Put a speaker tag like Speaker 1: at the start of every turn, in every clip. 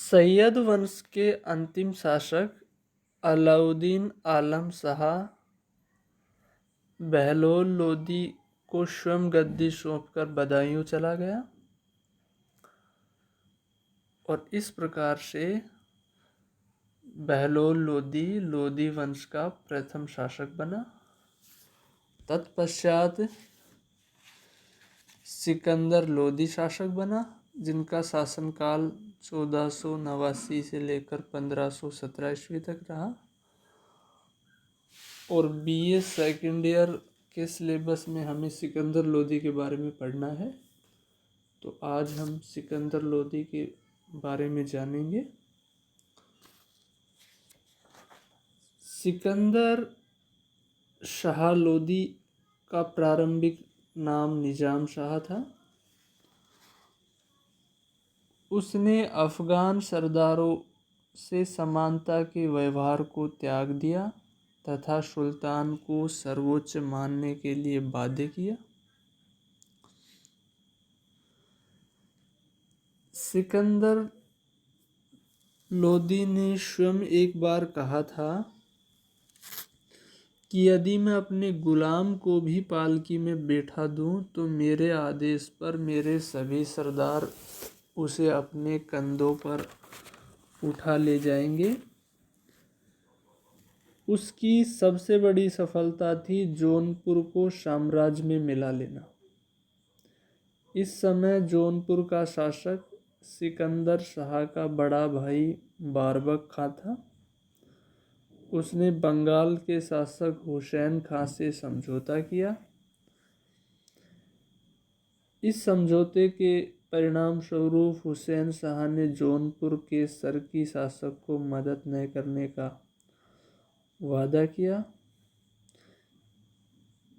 Speaker 1: सैयद वंश के अंतिम शासक अलाउद्दीन आलम शाह बहलोल लोदी को स्वयं गद्दी सौंपकर बदायूं चला गया और इस प्रकार से बहलोल लोदी लोदी वंश का प्रथम शासक बना। तत्पश्चात सिकंदर लोदी शासक बना, जिनका शासनकाल 1489 से लेकर 1517 ईस्वी तक रहा। और बीए सेकेंड ईयर के सिलेबस में हमें सिकंदर लोदी के बारे में पढ़ना है, तो आज हम सिकंदर लोदी के बारे में जानेंगे। सिकंदर शाह लोदी का प्रारंभिक नाम निजाम शाह था। उसने अफगान सरदारों से समानता के व्यवहार को त्याग दिया तथा सुल्तान को सर्वोच्च मानने के लिए बाध्य किया। सिकंदर लोदी ने स्वयं एक बार कहा था कि यदि मैं अपने गुलाम को भी पालकी में बैठा दूं तो मेरे आदेश पर मेरे सभी सरदार उसे अपने कंधों पर उठा ले जाएंगे। उसकी सबसे बड़ी सफलता थी जौनपुर को साम्राज्य में मिला लेना। इस समय जौनपुर का शासक सिकंदर शाह का बड़ा भाई बारबक खां था। उसने बंगाल के शासक हुसैन खां से समझौता किया। इस समझौते के परिणाम स्वरूप हुसैन शाह ने जौनपुर के सरकी शासक को मदद न करने का वादा किया।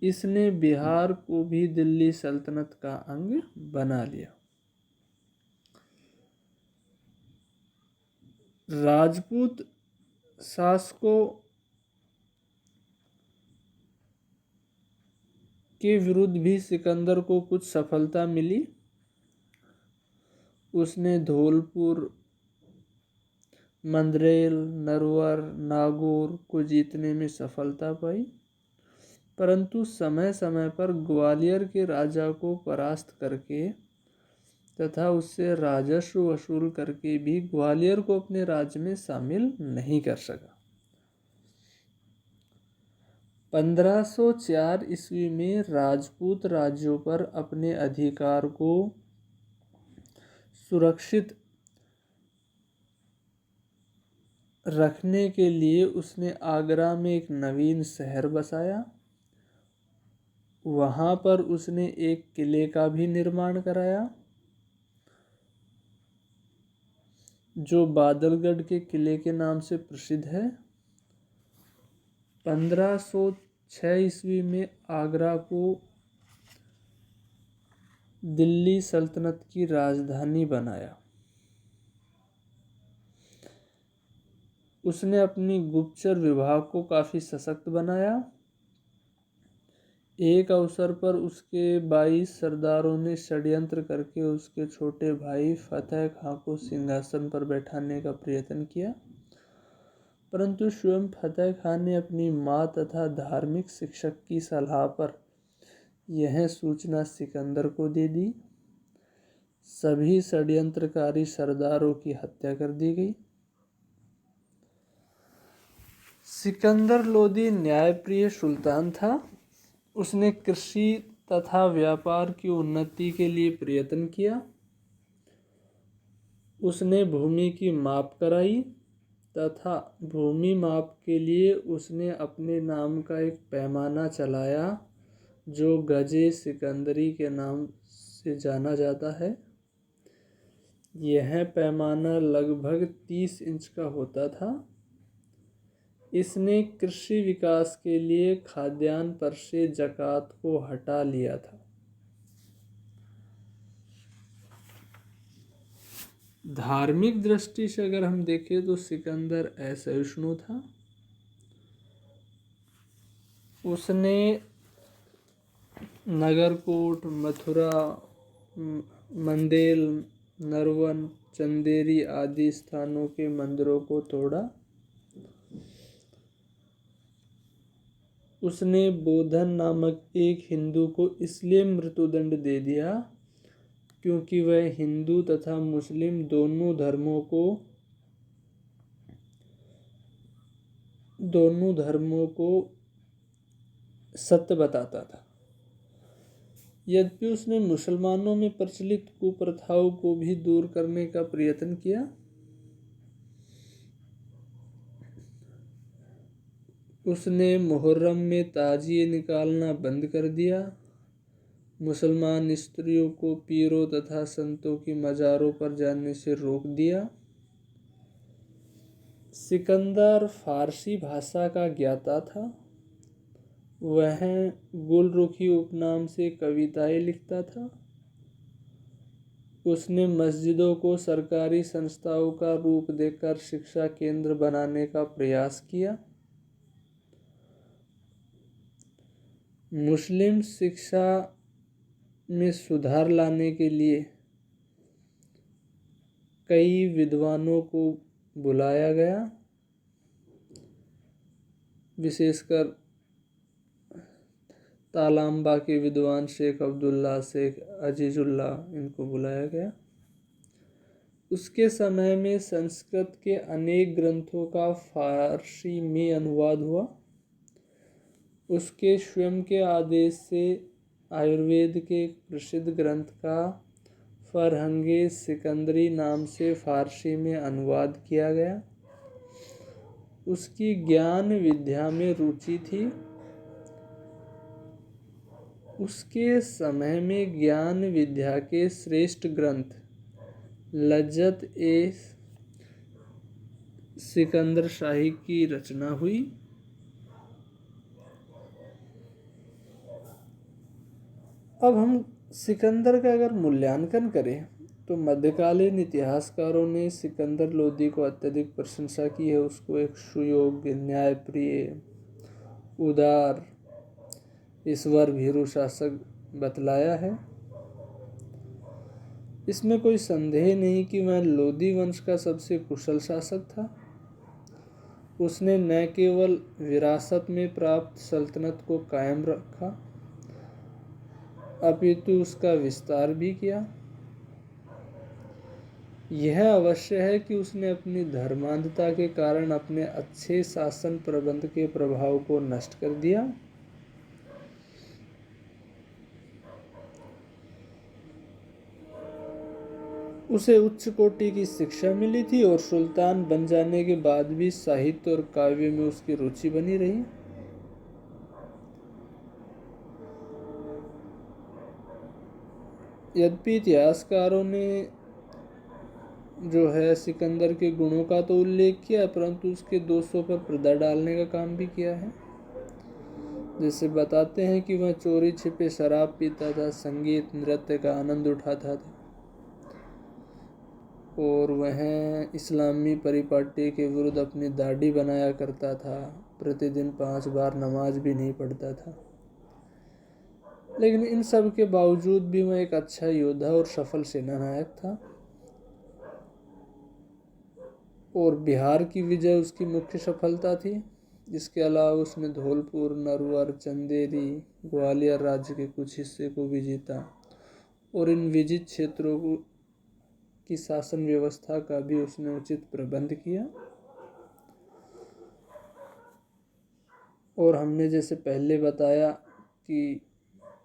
Speaker 1: इसने बिहार को भी दिल्ली सल्तनत का अंग बना लिया। राजपूत शासकों के विरुद्ध भी सिकंदर को कुछ सफलता मिली। उसने धौलपुर, मंदरेल, नरवर, नागौर को जीतने में सफलता पाई, परंतु समय समय पर ग्वालियर के राजा को परास्त करके तथा उससे राजस्व वसूल करके भी ग्वालियर को अपने राज्य में शामिल नहीं कर सका। 1504 ईस्वी में राजपूत राज्यों पर अपने अधिकार को सुरक्षित रखने के लिए उसने आगरा में एक नवीन शहर बसाया। वहाँ पर उसने एक किले का भी निर्माण कराया, जो बादलगढ़ के किले के नाम से प्रसिद्ध है। 1506 ईस्वी में आगरा को दिल्ली सल्तनत की राजधानी बनाया। उसने अपनी गुप्तचर विभाग को काफ़ी सशक्त बनाया। एक अवसर पर उसके 22 सरदारों ने षड्यंत्र करके उसके छोटे भाई फतेह खां को सिंहासन पर बैठाने का प्रयत्न किया, परंतु स्वयं फतेह खां ने अपनी मां तथा धार्मिक शिक्षक की सलाह पर यह सूचना सिकंदर को दे दी। सभी षड्यंत्रकारी सरदारों की हत्या कर दी गई। सिकंदर लोदी न्यायप्रिय सुल्तान था। उसने कृषि तथा व्यापार की उन्नति के लिए प्रयत्न किया। उसने भूमि की माप कराई तथा भूमि माप के लिए उसने अपने नाम का एक पैमाना चलाया, जो गजे सिकंदरी के नाम से जाना जाता है। यह पैमाना लगभग 30 इंच का होता था। इसने कृषि विकास के लिए खाद्यान्न पर से ज़कात को हटा लिया था। धार्मिक दृष्टि से अगर हम देखें तो सिकंदर असहिष्णु था। उसने नगरकोट, मथुरा, मंदेल, नरवन, चंदेरी आदि स्थानों के मंदिरों को तोड़ा। उसने बोधन नामक एक हिंदू को इसलिए मृत्युदंड दे दिया क्योंकि वह हिंदू तथा मुस्लिम दोनों धर्मों को सत्य बताता था। यद्यपि उसने मुसलमानों में प्रचलित कुप्रथाओं को भी दूर करने का प्रयत्न किया। उसने मुहर्रम में ताजिए निकालना बंद कर दिया। मुसलमान स्त्रियों को पीरों तथा संतों की मज़ारों पर जाने से रोक दिया। सिकंदर फारसी भाषा का ज्ञाता था। वह गुलरुखी उपनाम से कविताएं लिखता था। उसने मस्जिदों को सरकारी संस्थाओं का रूप देकर शिक्षा केंद्र बनाने का प्रयास किया। मुस्लिम शिक्षा में सुधार लाने के लिए कई विद्वानों को बुलाया गया, विशेषकर तालाम्बा के विद्वान शेख अब्दुल्ला, शेख अजीजुल्लाह, इनको बुलाया गया। उसके समय में संस्कृत के अनेक ग्रंथों का फारसी में अनुवाद हुआ। उसके स्वयं के आदेश से आयुर्वेद के एक प्रसिद्ध ग्रंथ का फरहंगे सिकंदरी नाम से फारसी में अनुवाद किया गया। उसकी ज्ञान विद्या में रुचि थी। उसके समय में ज्ञान विद्या के श्रेष्ठ ग्रंथ लज्जत ए सिकंदर शाही की रचना हुई। अब हम सिकंदर का अगर मूल्यांकन करें तो मध्यकालीन इतिहासकारों ने सिकंदर लोदी को अत्यधिक प्रशंसा की है। उसको एक सुयोग्य, न्यायप्रिय, उदार, ईश्वर भीरु शासक बतलाया है। इसमें कोई संदेह नहीं कि वह लोदी वंश का सबसे कुशल शासक था। उसने न केवल विरासत में प्राप्त सल्तनत को कायम रखा अपितु उसका विस्तार भी किया। यह अवश्य है कि उसने अपनी धर्मांधता के कारण अपने अच्छे शासन प्रबंध के प्रभाव को नष्ट कर दिया। उसे उच्च कोटि की शिक्षा मिली थी और सुल्तान बन जाने के बाद भी साहित्य और काव्य में उसकी रुचि बनी रही। यद्यपि इतिहासकारों ने जो है सिकंदर के गुणों का तो उल्लेख किया, परंतु उसके दोषों पर पर्दा डालने का काम भी किया है। जैसे बताते हैं कि वह चोरी छिपे शराब पीता था, संगीत नृत्य का आनंद उठाता था और वह इस्लामी परिपाटी के विरुद्ध अपनी दाढ़ी बनाया करता था। प्रतिदिन 5 बार नमाज भी नहीं पढ़ता था। लेकिन इन सब के बावजूद भी वह एक अच्छा योद्धा और सफल सेनानायक था और बिहार की विजय उसकी मुख्य सफलता थी। इसके अलावा उसने धौलपुर, नरवर, चंदेरी, ग्वालियर राज्य के कुछ हिस्से को भी जीता और इन विजित क्षेत्रों की शासन व्यवस्था का भी उसने उचित प्रबंध किया। और हमने जैसे पहले बताया कि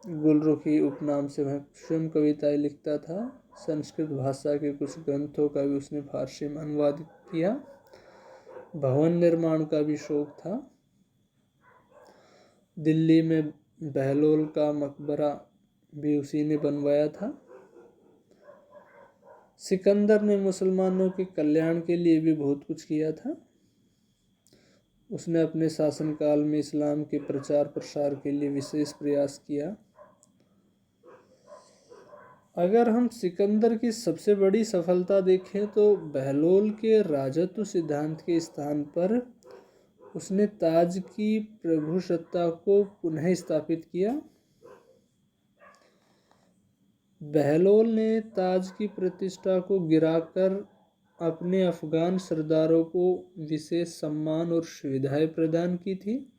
Speaker 1: गुलरुखी उपनाम से वह स्वयं कविताएं लिखता था। संस्कृत भाषा के कुछ ग्रंथों का भी उसने फारसी में अनुवाद किया। भवन निर्माण का भी शौक था। दिल्ली में बहलोल का मकबरा भी उसी ने बनवाया था। सिकंदर ने मुसलमानों के कल्याण के लिए भी बहुत कुछ किया था। उसने अपने शासनकाल में इस्लाम के प्रचार प्रसार के लिए विशेष प्रयास किया। अगर हम सिकंदर की सबसे बड़ी सफलता देखें तो बहलोल के राजत्व सिद्धांत के स्थान पर उसने ताज की प्रभुसत्ता को पुनः स्थापित किया। बहलोल ने ताज की प्रतिष्ठा को गिराकर अपने अफगान सरदारों को विशेष सम्मान और सुविधाएं प्रदान की थी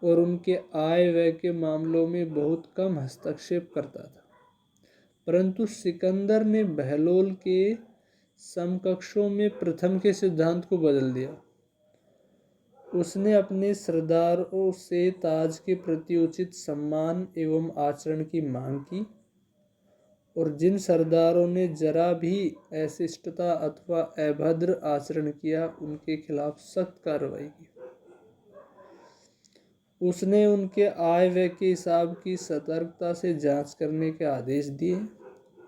Speaker 1: और उनके आय व्यय के मामलों में बहुत कम हस्तक्षेप करता था। परंतु सिकंदर ने बहलोल के समकक्षों में प्रथम के सिद्धांत को बदल दिया। उसने अपने सरदारों से ताज के प्रति उचित सम्मान एवं आचरण की मांग की और जिन सरदारों ने जरा भी अशिष्टता अथवा अभद्र आचरण किया उनके खिलाफ सख्त कार्रवाई की। उसने उनके आय व्यय के हिसाब की सतर्कता से जांच करने के आदेश दिए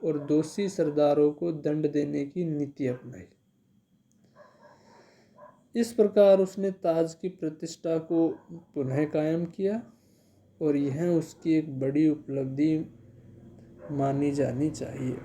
Speaker 1: और दोषी सरदारों को दंड देने की नीति अपनाई। इस प्रकार उसने ताज की प्रतिष्ठा को पुनः कायम किया और यह उसकी एक बड़ी उपलब्धि मानी जानी चाहिए।